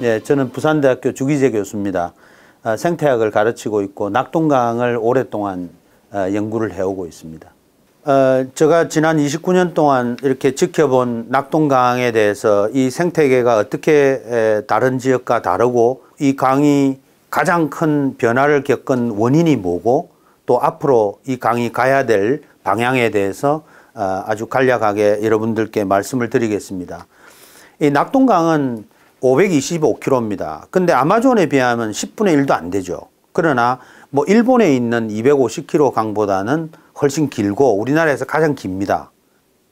예, 저는 부산대학교 주기재 교수입니다. 생태학을 가르치고 있고 낙동강을 오랫동안 연구를 해오고 있습니다. 제가 지난 29년 동안 이렇게 지켜본 낙동강에 대해서 이 생태계가 어떻게 다른 지역과 다르고 이 강이 가장 큰 변화를 겪은 원인이 뭐고 또 앞으로 이 강이 가야 될 방향에 대해서 아주 간략하게 여러분들께 말씀을 드리겠습니다. 이 낙동강은 525km입니다. 근데 아마존에 비하면 10분의 1도 안 되죠. 그러나 뭐 일본에 있는 250km 강보다는 훨씬 길고 우리나라에서 가장 깁니다.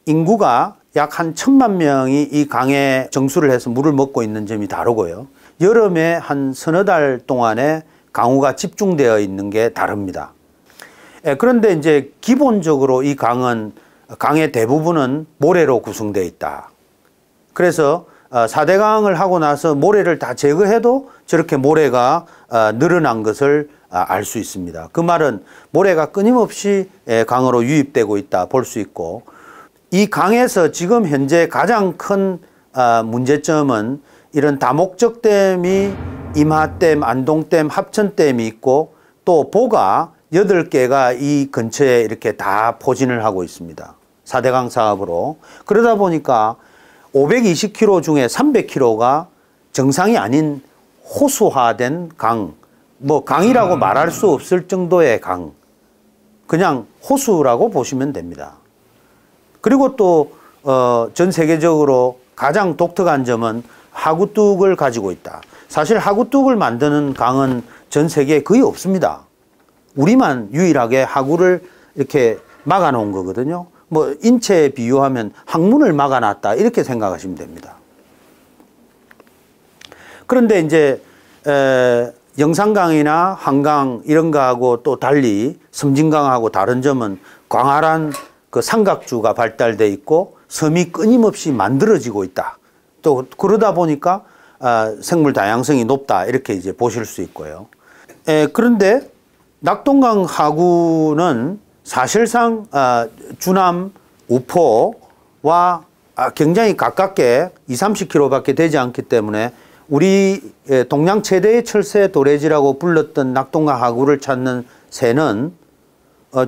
인구가 약 한 1000만 명이 이 강에 정수를 해서 물을 먹고 있는 점이 다르고요. 여름에 한 서너 달 동안에 강우가 집중되어 있는 게 다릅니다. 그런데 이제 기본적으로 이 강의 대부분은 모래로 구성되어 있다. 그래서 4대강을 하고 나서 모래를 다 제거해도 저렇게 모래가 늘어난 것을 알 수 있습니다. 그 말은 모래가 끊임없이 강으로 유입되고 있다 볼 수 있고, 이 강에서 지금 현재 가장 큰 문제점은 이런 다목적 댐이 임하댐, 안동댐, 합천댐이 있고 또 보가 8개가 이 근처에 이렇게 다 포진을 하고 있습니다. 4대강 사업으로. 그러다 보니까 520km 중에 300km가 정상이 아닌 호수화된 강, 뭐 강이라고 말할 수 없을 정도의 강, 그냥 호수라고 보시면 됩니다. 그리고 또 전 세계적으로 가장 독특한 점은 하구뚝을 가지고 있다. 사실 하구뚝을 만드는 강은 전 세계에 거의 없습니다. 우리만 유일하게 하구를 이렇게 막아 놓은 거거든요. 뭐 인체에 비유하면 항문을 막아놨다 이렇게 생각하시면 됩니다. 그런데 이제 영산강이나 한강 이런 거하고 또 달리 섬진강하고 다른 점은 광활한 그 삼각주가 발달돼 있고 섬이 끊임없이 만들어지고 있다. 또 그러다 보니까 생물 다양성이 높다 이렇게 이제 보실 수 있고요. 그런데 낙동강 하구는 사실상 주남, 우포와 굉장히 가깝게 20-30km밖에 되지 않기 때문에 우리 동양 최대의 철새 도래지라고 불렀던 낙동강 하구를 찾는 새는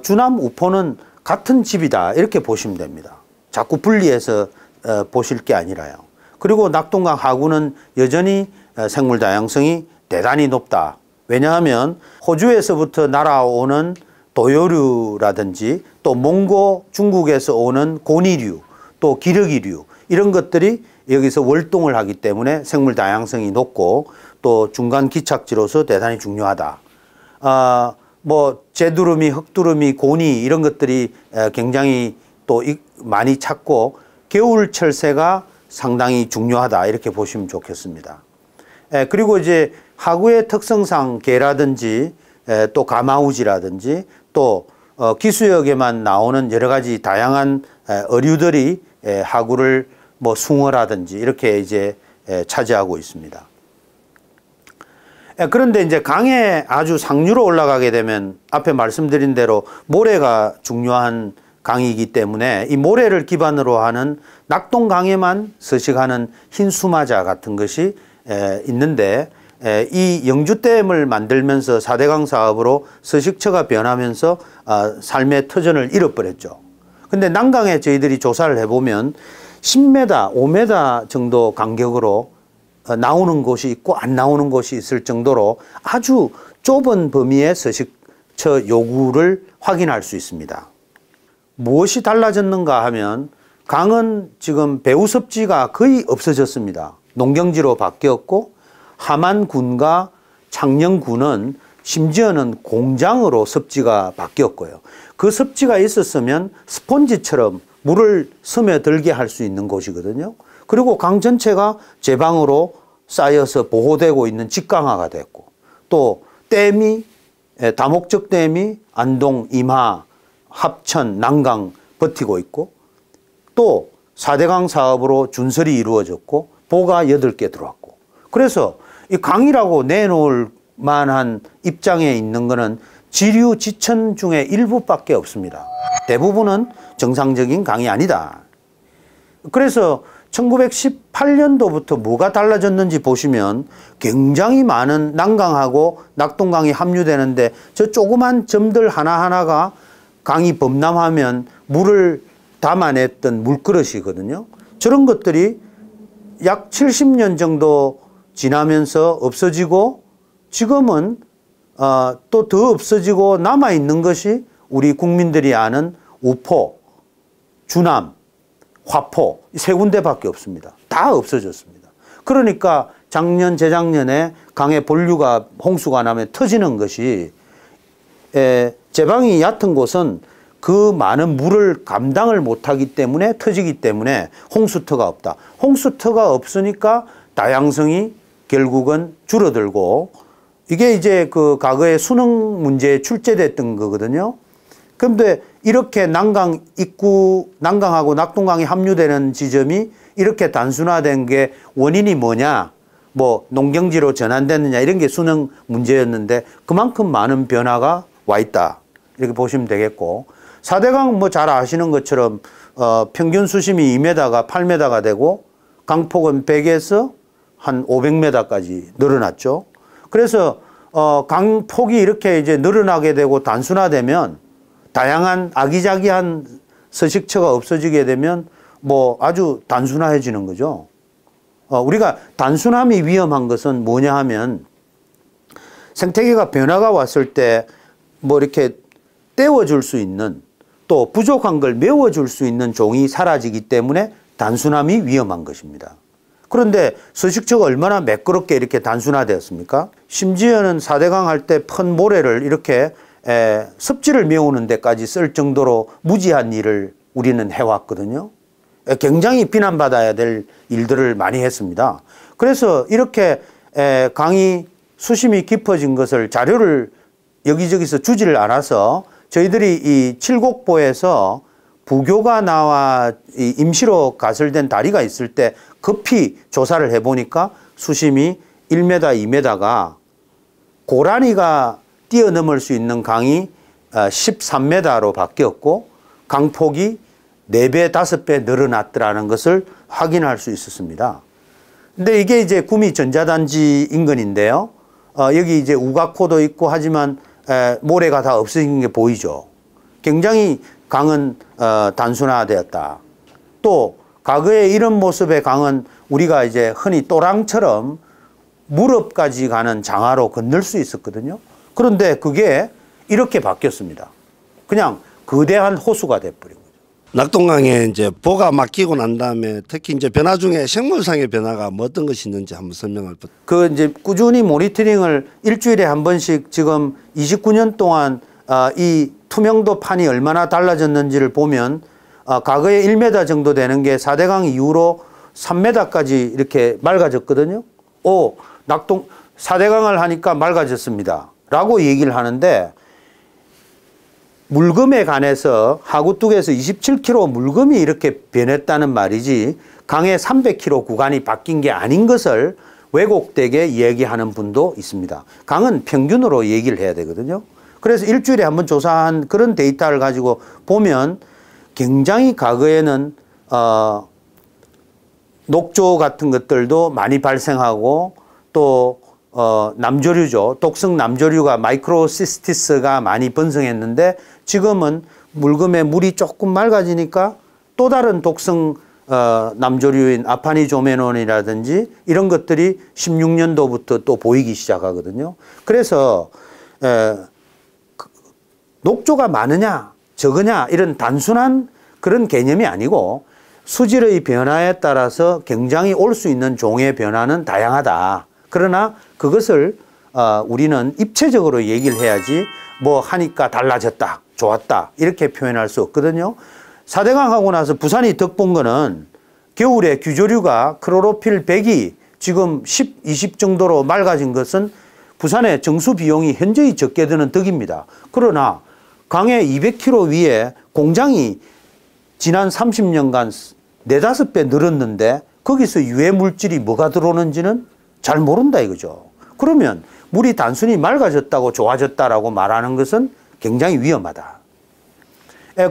주남, 우포는 같은 집이다 이렇게 보시면 됩니다. 자꾸 분리해서 보실 게 아니라요. 그리고 낙동강 하구는 여전히 생물 다양성이 대단히 높다. 왜냐하면 호주에서부터 날아오는 도요류라든지 또 몽고 중국에서 오는 고니류 또 기러기류 이런 것들이 여기서 월동을 하기 때문에 생물 다양성이 높고 또 중간 기착지로서 대단히 중요하다. 뭐 재두루미, 흑두루미, 고니 이런 것들이 굉장히 또 많이 찾고 겨울 철새가 상당히 중요하다 이렇게 보시면 좋겠습니다. 그리고 이제 하구의 특성상 개라든지 또 가마우지라든지 또 기수역에만 나오는 여러 가지 다양한 어류들이 하구를 뭐 숭어라든지 이렇게 이제 차지하고 있습니다. 그런데 이제 강에 아주 상류로 올라가게 되면 앞에 말씀드린 대로 모래가 중요한 강이기 때문에 이 모래를 기반으로 하는 낙동강에만 서식하는 흰수마자 같은 것이 있는데 이 영주댐을 만들면서 4대강 사업으로 서식처가 변하면서 삶의 터전을 잃어버렸죠. 근데 난강에 저희들이 조사를 해보면 10m, 5m 정도 간격으로 나오는 곳이 있고 안 나오는 곳이 있을 정도로 아주 좁은 범위의 서식처 요구를 확인할 수 있습니다. 무엇이 달라졌는가 하면 강은 지금 배후섭지가 거의 없어졌습니다. 농경지로 바뀌었고 함안군과 창녕군은 심지어는 공장으로 섭지가 바뀌었고요. 그 섭지가 있었으면 스폰지처럼 물을 스며들게 할 수 있는 곳이거든요. 그리고 강 전체가 제방으로 쌓여서 보호되고 있는 직강화가 됐고 또 댐이 다목적 댐이 안동, 임하, 합천, 난강 버티고 있고 또 4대강 사업으로 준설이 이루어졌고 보가 8개 들어왔고 그래서 이 강이라고 내놓을 만한 입장에 있는 것은 지류, 지천 중에 일부밖에 없습니다. 대부분은 정상적인 강이 아니다. 그래서 1918년도부터 뭐가 달라졌는지 보시면 굉장히 많은 난강하고 낙동강이 함유되는데 저 조그만 점들 하나하나가 강이 범람하면 물을 담아냈던 물그릇이거든요. 저런 것들이 약 70년 정도 지나면서 없어지고 지금은 또 더 없어지고 남아있는 것이 우리 국민들이 아는 우포, 주남, 화포 이 세 군데밖에 없습니다. 다 없어졌습니다. 그러니까 작년, 재작년에 강에 본류가 홍수가 나면 터지는 것이 제방이 얕은 곳은 그 많은 물을 감당을 못하기 때문에 터지기 때문에 홍수터가 없다. 홍수터가 없으니까 다양성이 결국은 줄어들고 이게 이제 그 과거에 수능 문제에 출제됐던 거거든요. 그런데 이렇게 난강하고 낙동강이 함유되는 지점이 이렇게 단순화된 게 원인이 뭐냐, 뭐 농경지로 전환됐느냐 이런 게 수능 문제였는데 그만큼 많은 변화가 와 있다. 이렇게 보시면 되겠고 4대강 뭐 잘 아시는 것처럼 평균 수심이 2m가 8m가 되고 강폭은 100에서 한 500m까지 늘어났죠. 그래서 강폭이 이렇게 이제 늘어나게 되고 단순화되면 다양한 아기자기한 서식처가 없어지게 되면 뭐 아주 단순화해지는 거죠. 우리가 단순함이 위험한 것은 뭐냐 하면 생태계가 변화가 왔을 때 뭐 이렇게 떼워줄 수 있는 또 부족한 걸 메워줄 수 있는 종이 사라지기 때문에 단순함이 위험한 것입니다. 그런데 서식처가 얼마나 매끄럽게 이렇게 단순화되었습니까? 심지어는 4대강 할 때 펀 모래를 이렇게 습지를 메우는 데까지 쓸 정도로 무지한 일을 우리는 해왔거든요. 굉장히 비난받아야 될 일들을 많이 했습니다. 그래서 이렇게 강이 수심이 깊어진 것을 자료를 여기저기서 주지를 않아서 저희들이 이 칠곡보에서 부교가 나와 임시로 가설된 다리가 있을 때 급히 조사를 해보니까 수심이 1m, 2m가 고라니가 뛰어넘을 수 있는 강이 13m로 바뀌었고 강폭이 4배, 5배 늘어났더라는 것을 확인할 수 있었습니다. 근데 이게 이제 구미 전자단지 인근인데요. 여기 이제 우가코도 있고 하지만 모래가 다 없어진 게 보이죠. 굉장히 강은 단순화되었다. 또 과거에 이런 모습의 강은 우리가 이제 흔히 또랑처럼 무릎까지 가는 장화로 건널 수 있었거든요. 그런데 그게 이렇게 바뀌었습니다. 그냥 거대한 호수가 돼버린 거죠. 낙동강에 이제 보가 막히고 난 다음에 특히 이제 변화 중에 생물상의 변화가 뭐 어떤 것이 있는지 한번 설명을 부탁드립니다. 그 이제 꾸준히 모니터링을 일주일에 한 번씩 지금 29년 동안 이 투명도 판이 얼마나 달라졌는지를 보면 과거에 1m 정도 되는 게 4대강 이후로 3m까지 이렇게 맑아졌거든요. 4대강을 하니까 맑아졌습니다. 라고 얘기를 하는데 물금에 관해서 하구뚝에서 27km 물금이 이렇게 변했다는 말이지 강의 300km 구간이 바뀐 게 아닌 것을 왜곡되게 얘기하는 분도 있습니다. 강은 평균으로 얘기를 해야 되거든요. 그래서 일주일에 한번 조사한 그런 데이터를 가지고 보면 굉장히 과거에는 녹조 같은 것들도 많이 발생하고 또 남조류죠. 독성 남조류가 마이크로시스티스가 많이 번성했는데 지금은 물금에 물이 조금 맑아지니까 또 다른 독성 남조류인 아파니조메논이라든지 이런 것들이 16년도부터 또 보이기 시작하거든요. 그래서 녹조가 많으냐 적으냐 이런 단순한 그런 개념이 아니고 수질의 변화에 따라서 굉장히 올 수 있는 종의 변화는 다양하다. 그러나 그것을 우리는 입체적으로 얘기를 해야지 뭐 하니까 달라졌다, 좋았다 이렇게 표현할 수 없거든요. 4대강 하고 나서 부산이 덕본 거는 겨울에 규조류가 크로로필 100이 지금 10, 20 정도로 맑아진 것은 부산의 정수 비용이 현저히 적게 드는 덕입니다. 그러나 강의 200km 위에 공장이 지난 30년간 4, 5배 늘었는데 거기서 유해 물질이 뭐가 들어오는지는 잘 모른다 이거죠. 그러면 물이 단순히 맑아졌다고 좋아졌다라고 말하는 것은 굉장히 위험하다.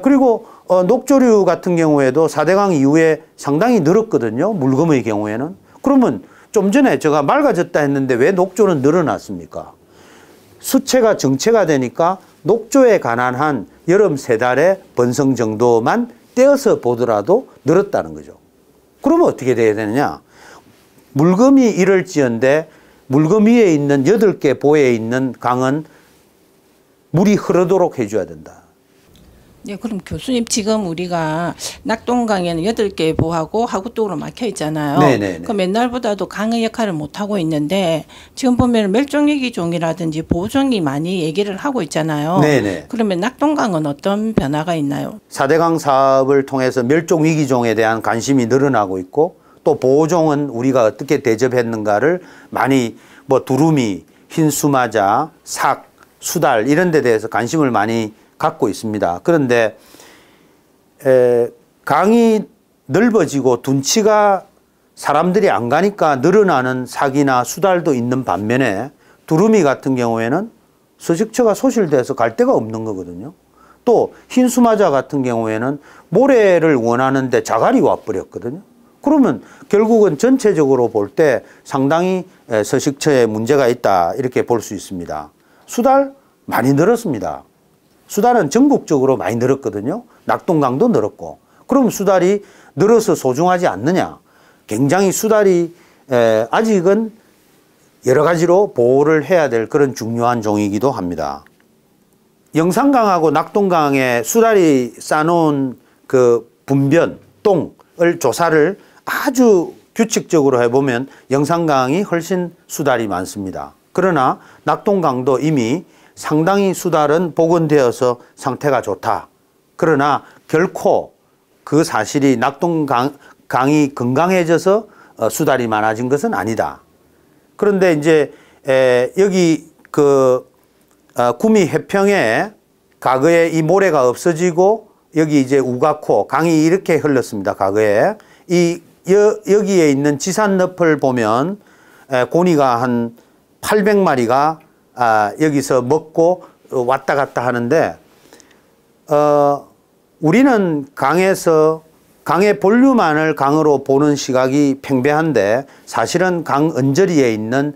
그리고 녹조류 같은 경우에도 4대강 이후에 상당히 늘었거든요. 물금의 경우에는. 그러면 좀 전에 제가 맑아졌다 했는데 왜 녹조는 늘어났습니까? 수체가 정체가 되니까 녹조에 관한 한 여름 3달의 번성 정도만 떼어서 보더라도 늘었다는 거죠. 그러면 어떻게 돼야 되느냐? 물금이 이럴지언데 물금 위에 있는 8개 보에 있는 강은 물이 흐르도록 해줘야 된다. 네, 그럼 교수님 지금 우리가 낙동강에는 8개 보하고 하구뚝으로 막혀 있잖아요. 네네네. 그럼 옛날보다도 강의 역할을 못 하고 있는데 지금 보면 멸종위기종이라든지 보호종이 많이 얘기를 하고 있잖아요. 네네. 그러면 낙동강은 어떤 변화가 있나요? 4대강 사업을 통해서 멸종위기종에 대한 관심이 늘어나고 있고 또 보호종은 우리가 어떻게 대접했는가를 많이 뭐 두루미, 흰수마자, 삭, 수달 이런 데 대해서 관심을 많이 갖고 있습니다. 그런데 강이 넓어지고 둔치가 사람들이 안 가니까 늘어나는 삭이나 수달도 있는 반면에 두루미 같은 경우에는 서식처가 소실돼서 갈 데가 없는 거거든요. 또 흰수마자 같은 경우에는 모래를 원하는데 자갈이 와버렸거든요. 그러면 결국은 전체적으로 볼 때 상당히 서식처에 문제가 있다 이렇게 볼 수 있습니다. 수달 많이 늘었습니다. 수달은 전국적으로 많이 늘었거든요. 낙동강도 늘었고. 그럼 수달이 늘어서 소중하지 않느냐? 굉장히 수달이 아직은 여러 가지로 보호를 해야 될 그런 중요한 종이기도 합니다. 영산강하고 낙동강에 수달이 싸놓은 그 분변, 똥을 조사를 아주 규칙적으로 해보면 영산강이 훨씬 수달이 많습니다. 그러나 낙동강도 이미 상당히 수달은 복원되어서 상태가 좋다. 그러나 결코 그 사실이 낙동강이 건강해져서 수달이 많아진 것은 아니다. 그런데 이제 여기 그 구미 해평에 과거에 이 모래가 없어지고 여기 이제 우가코 강이 이렇게 흘렀습니다. 과거에 여기에 있는 지산늪을 보면 고니가 한 800마리가 여기서 먹고 왔다 갔다 하는데 우리는 강의 본류만을 강으로 보는 시각이 팽배한데 사실은 강 언저리에 있는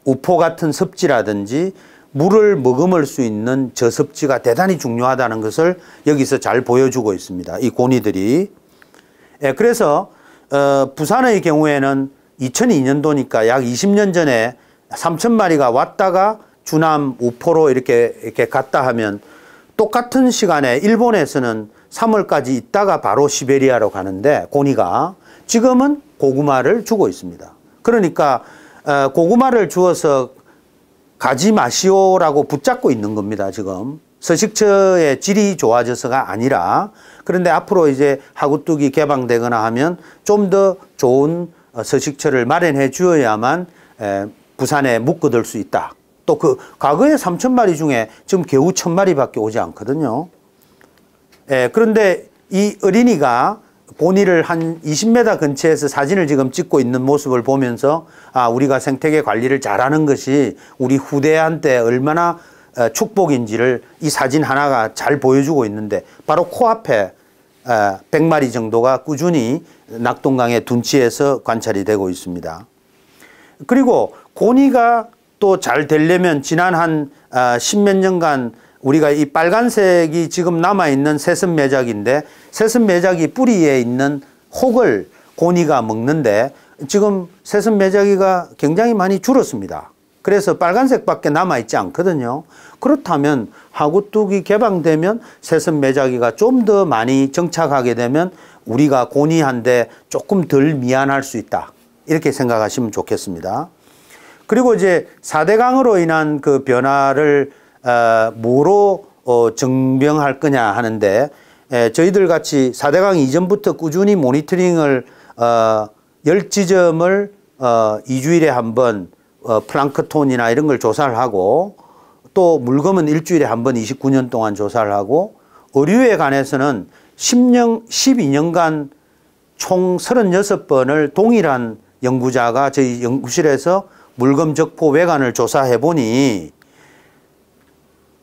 우포 같은 섭지라든지 물을 머금을 수 있는 저섭지가 대단히 중요하다는 것을 여기서 잘 보여주고 있습니다. 이 고니들이. 그래서 부산의 경우에는 2002년도니까 약 20년 전에 3,000마리가 왔다가 주남 우포로 이렇게 갔다 하면 똑같은 시간에 일본에서는 3월까지 있다가 바로 시베리아로 가는데 고니가 지금은 고구마를 주고 있습니다. 그러니까 고구마를 주어서 가지 마시오라고 붙잡고 있는 겁니다. 지금 서식처의 질이 좋아져서가 아니라. 그런데 앞으로 이제 하구뚝이 개방되거나 하면 좀 더 좋은 서식처를 마련해 주어야만 부산에 묶어둘 수 있다. 또 그 과거에 3,000마리 중에 지금 겨우 1,000마리밖에 오지 않거든요. 그런데 이 어린이가 고니를 한 20m 근처에서 사진을 지금 찍고 있는 모습을 보면서 우리가 생태계 관리를 잘하는 것이 우리 후대한테 얼마나 축복인지를 이 사진 하나가 잘 보여주고 있는데 바로 코앞에 100마리 정도가 꾸준히 낙동강의 둔치에서 관찰이 되고 있습니다. 그리고 고니가 또 잘 되려면 지난 한 10몇 년간 우리가 이 빨간색이 지금 남아있는 새순매작인데 새순매작이 뿌리에 있는 혹을 고니가 먹는데 지금 새순매작이가 굉장히 많이 줄었습니다. 그래서 빨간색밖에 남아있지 않거든요. 그렇다면 하구뚝이 개방되면 새순매작이가 좀 더 많이 정착하게 되면 우리가 고니한테 조금 덜 미안할 수 있다. 이렇게 생각하시면 좋겠습니다. 그리고 이제 4대강으로 인한 그 변화를 뭐로 증명할 거냐 하는데 저희들 같이 4대강 이전부터 꾸준히 모니터링을 10지점을 2주일에 한 번 플랑크톤이나 이런 걸 조사를 하고 또 물검은 일주일에 한 번 29년 동안 조사를 하고 의류에 관해서는 12년간 총 36번을 동일한 연구자가 저희 연구실에서 물검 적포 외관을 조사해 보니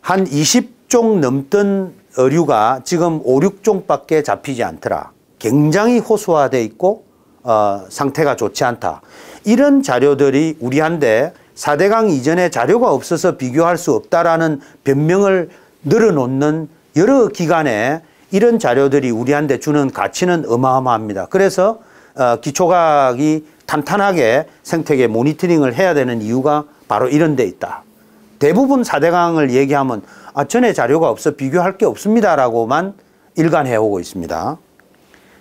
한 20종 넘던 어류가 지금 5, 6종밖에 잡히지 않더라. 굉장히 호수화돼 있고 상태가 좋지 않다. 이런 자료들이 우리한테 4대강 이전에 자료가 없어서 비교할 수 없다라는 변명을 늘어놓는 여러 기관에 이런 자료들이 우리한테 주는 가치는 어마어마합니다. 그래서 기초과학이 탄탄하게 생태계 모니터링을 해야 되는 이유가 바로 이런 데 있다. 대부분 4대강을 얘기하면 전에 자료가 없어 비교할 게 없습니다라고만 일관해 오고 있습니다.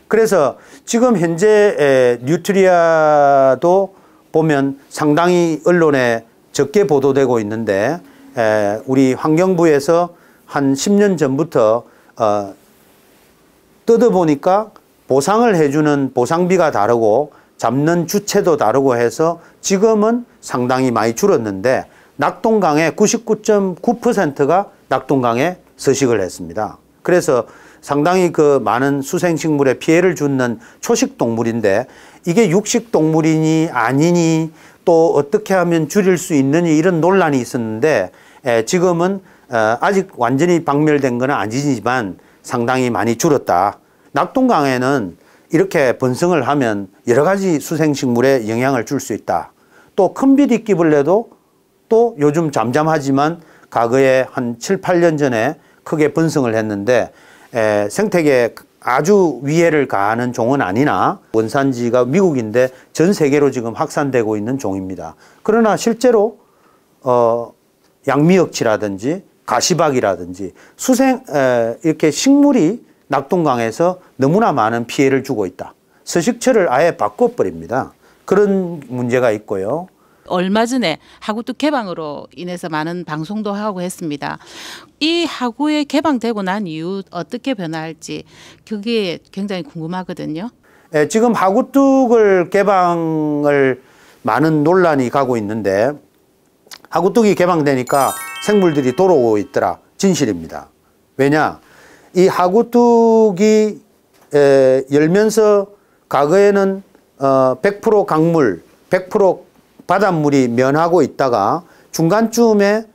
그래서 지금 현재 뉴트리아도 보면 상당히 언론에 적게 보도되고 있는데 우리 환경부에서 한 10년 전부터 뜯어보니까 보상을 해주는 보상비가 다르고 잡는 주체도 다르고 해서 지금은 상당히 많이 줄었는데 낙동강의 99.9%가 낙동강에 서식을 했습니다. 그래서 상당히 그 많은 수생식물에 피해를 주는 초식동물인데 이게 육식동물이니 아니니 또 어떻게 하면 줄일 수 있느니 이런 논란이 있었는데 지금은 아직 완전히 박멸된 건 아니지만 상당히 많이 줄었다. 낙동강에는 이렇게 번성을 하면 여러 가지 수생식물에 영향을 줄 수 있다. 또 큰비리끼벌레도 또 요즘 잠잠하지만 과거에 한 7, 8년 전에 크게 번성을 했는데 생태계에 아주 위해를 가하는 종은 아니나 원산지가 미국인데 전 세계로 지금 확산되고 있는 종입니다. 그러나 실제로 양미역치라든지 가시박이라든지 이렇게 식물이 낙동강에서 너무나 많은 피해를 주고 있다. 서식처를 아예 바꿔버립니다. 그런 문제가 있고요. 얼마 전에 하구뚝 개방으로 인해서 많은 방송도 하고 했습니다. 이 하구에 개방되고 난 이후 어떻게 변화할지 그게 굉장히 궁금하거든요. 지금 하구뚝을 개방을 많은 논란이 가고 있는데 하구뚝이 개방되니까 생물들이 돌아오고 있더라. 진실입니다. 왜냐? 이 하구뚝이 열면서 과거에는 100% 강물, 100% 바닷물이 면하고 있다가 중간쯤에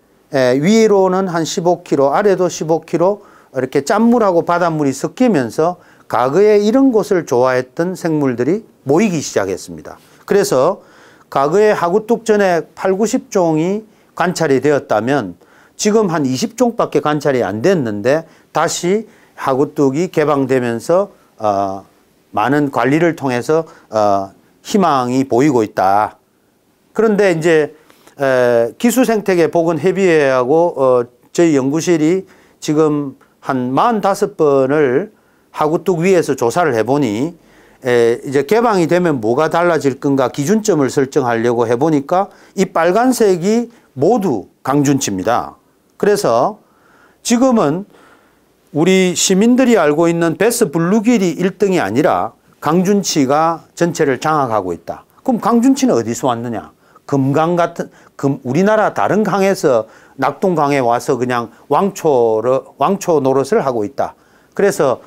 위로는 한 15km, 아래도 15km 이렇게 짠물하고 바닷물이 섞이면서 과거에 이런 곳을 좋아했던 생물들이 모이기 시작했습니다. 그래서 과거에 하구뚝 전에 8, 90종이 관찰이 되었다면 지금 한 20종밖에 관찰이 안 됐는데 다시 하구뚝이 개방되면서 많은 관리를 통해서 희망이 보이고 있다. 그런데 이제 기수생태계보건협의회하고 저희 연구실이 지금 한 45번을 하구뚝 위에서 조사를 해보니 이제 개방이 되면 뭐가 달라질 건가 기준점을 설정하려고 해보니까 이 빨간색이 모두 강준치입니다. 그래서 지금은 우리 시민들이 알고 있는 베스 블루길이 1등이 아니라 강준치가 전체를 장악하고 있다. 그럼 강준치는 어디서 왔느냐? 금강 같은 우리나라 다른 강에서 낙동강에 와서 그냥 왕초 노릇을 하고 있다. 그래서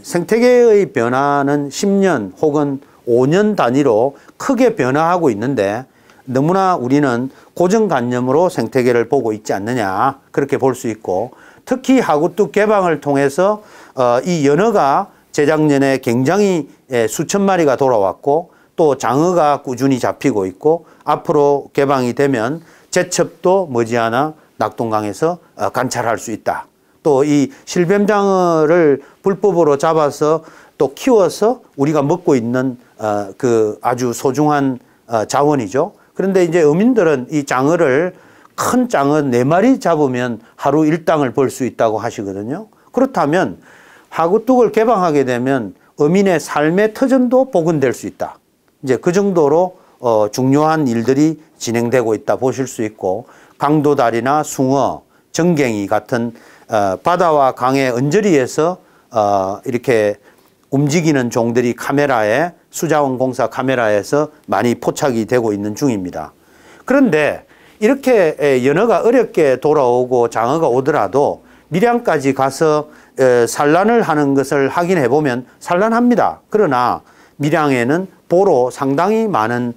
생태계의 변화는 10년 혹은 5년 단위로 크게 변화하고 있는데 너무나 우리는 고정관념으로 생태계를 보고 있지 않느냐 그렇게 볼 수 있고 특히 하구뚝 개방을 통해서 이 연어가 재작년에 굉장히 수천 마리가 돌아왔고 또 장어가 꾸준히 잡히고 있고 앞으로 개방이 되면 제첩도 머지않아 낙동강에서 관찰할 수 있다. 또 이 실뱀장어를 불법으로 잡아서 또 키워서 우리가 먹고 있는 그 아주 소중한 자원이죠. 그런데 이제 어민들은 이 장어를 큰 장어 4마리 잡으면 하루 일당을 벌 수 있다고 하시거든요. 그렇다면 하구뚝을 개방하게 되면 어민의 삶의 터전도 복원될 수 있다. 이제 그 정도로 중요한 일들이 진행되고 있다 보실 수 있고 강도다리나 숭어, 정갱이 같은 바다와 강의 언저리에서 이렇게 움직이는 종들이 카메라에 수자원공사 카메라에서 많이 포착이 되고 있는 중입니다. 그런데 이렇게 연어가 어렵게 돌아오고 장어가 오더라도 밀양까지 가서 산란을 하는 것을 확인해 보면 산란합니다. 그러나 밀양에는 보로 상당히 많은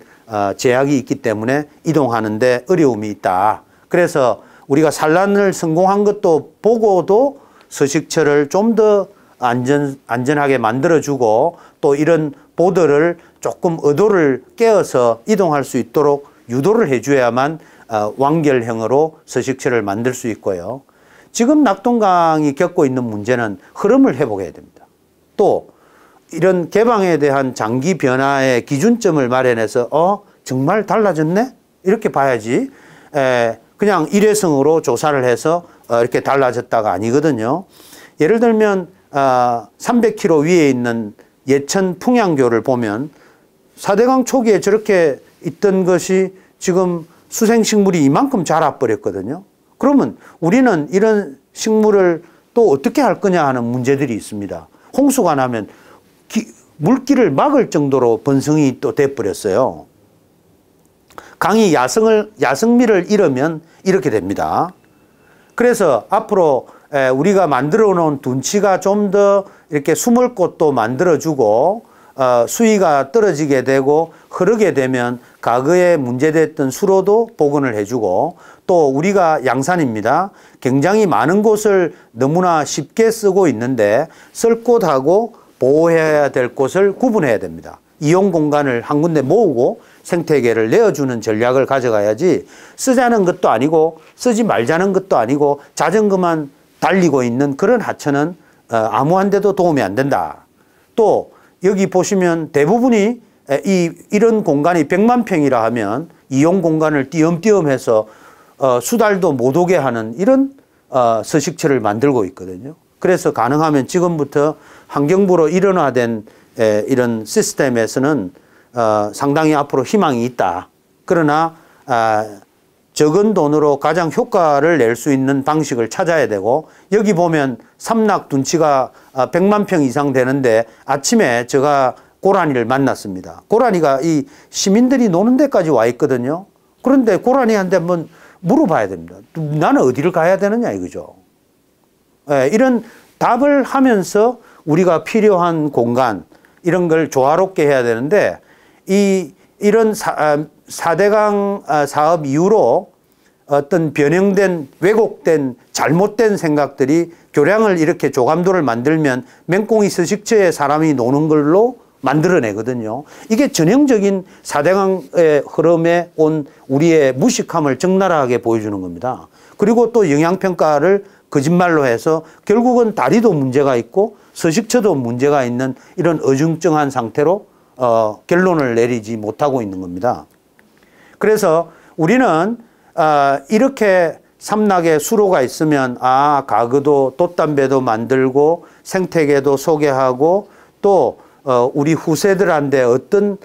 제약이 있기 때문에 이동하는 데 어려움이 있다. 그래서 우리가 산란을 성공한 것도 보고도 서식처를 좀 더 안전하게 만들어주고 또 이런 보더를 조금 의도를 깨어서 이동할 수 있도록 유도를 해줘야만 완결형으로 서식처를 만들 수 있고요. 지금 낙동강이 겪고 있는 문제는 흐름을 회복해야 됩니다. 또 이런 개방에 대한 장기 변화의 기준점을 마련해서 정말 달라졌네? 이렇게 봐야지 그냥 일회성으로 조사를 해서 이렇게 달라졌다가 아니거든요. 예를 들면 300km 위에 있는 예천 풍양교를 보면 4대강 초기에 저렇게 있던 것이 지금 수생식물이 이만큼 자라버렸거든요. 그러면 우리는 이런 식물을 또 어떻게 할 거냐 하는 문제들이 있습니다. 홍수가 나면 물길을 막을 정도로 번성이 또 돼버렸어요. 강이 야성미를 잃으면 이렇게 됩니다. 그래서 앞으로 우리가 만들어 놓은 둔치가 좀 더 이렇게 숨을 곳도 만들어주고 수위가 떨어지게 되고 흐르게 되면 과거에 문제됐던 수로도 복원을 해주고 또 우리가 양산입니다. 굉장히 많은 곳을 너무나 쉽게 쓰고 있는데 쓸 곳하고 보호해야 될 곳을 구분해야 됩니다. 이용 공간을 한 군데 모으고 생태계를 내어주는 전략을 가져가야지 쓰자는 것도 아니고 쓰지 말자는 것도 아니고 자전거만 달리고 있는 그런 하천은 아무한테도 도움이 안 된다. 또 여기 보시면 대부분이 이런 공간이 100만 평이라 하면 이용 공간을 띄엄띄엄해서 수달도 못 오게 하는 이런 서식처를 만들고 있거든요. 그래서 가능하면 지금부터 환경부로 일원화된 이런 시스템에서는 상당히 앞으로 희망이 있다. 그러나 적은 돈으로 가장 효과를 낼 수 있는 방식을 찾아야 되고 여기 보면 삼락 둔치가 100만 평 이상 되는데 아침에 제가 고라니를 만났습니다. 고라니가 이 시민들이 노는 데까지 와 있거든요. 그런데 고라니한테 한번 물어봐야 됩니다. 나는 어디를 가야 되느냐 이거죠. 이런 답을 하면서 우리가 필요한 공간 이런 걸 조화롭게 해야 되는데 이런 4대강 사업 이후로 어떤 변형된 왜곡된 잘못된 생각들이 교량을 이렇게 조감도를 만들면 맹꽁이 서식처에 사람이 노는 걸로 만들어내거든요. 이게 전형적인 4대강의 흐름에 온 우리의 무식함을 적나라하게 보여주는 겁니다. 그리고 또 영향평가를 거짓말로 해서 결국은 다리도 문제가 있고 서식처도 문제가 있는 이런 어중쩡한 상태로 결론을 내리지 못하고 있는 겁니다. 그래서 우리는 이렇게 삼락에 수로가 있으면 가그도 돛담배도 만들고 생태계도 소개하고 또 우리 후세들한테 어떤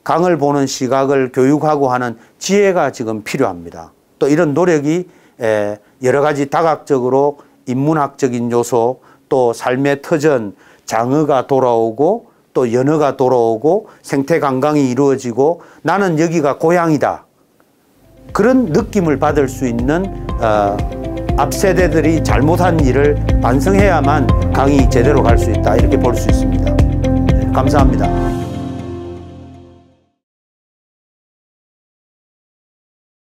강을 보는 시각을 교육하고 하는 지혜가 지금 필요합니다. 또 이런 노력이 여러 가지 다각적으로 인문학적인 요소 또 삶의 터전 장어가 돌아오고 또 연어가 돌아오고 생태 관광이 이루어지고 나는 여기가 고향이다. 그런 느낌을 받을 수 있는 앞 세대들이 잘못한 일을 반성해야만 강이 제대로 갈 수 있다. 이렇게 볼 수 있습니다. 감사합니다.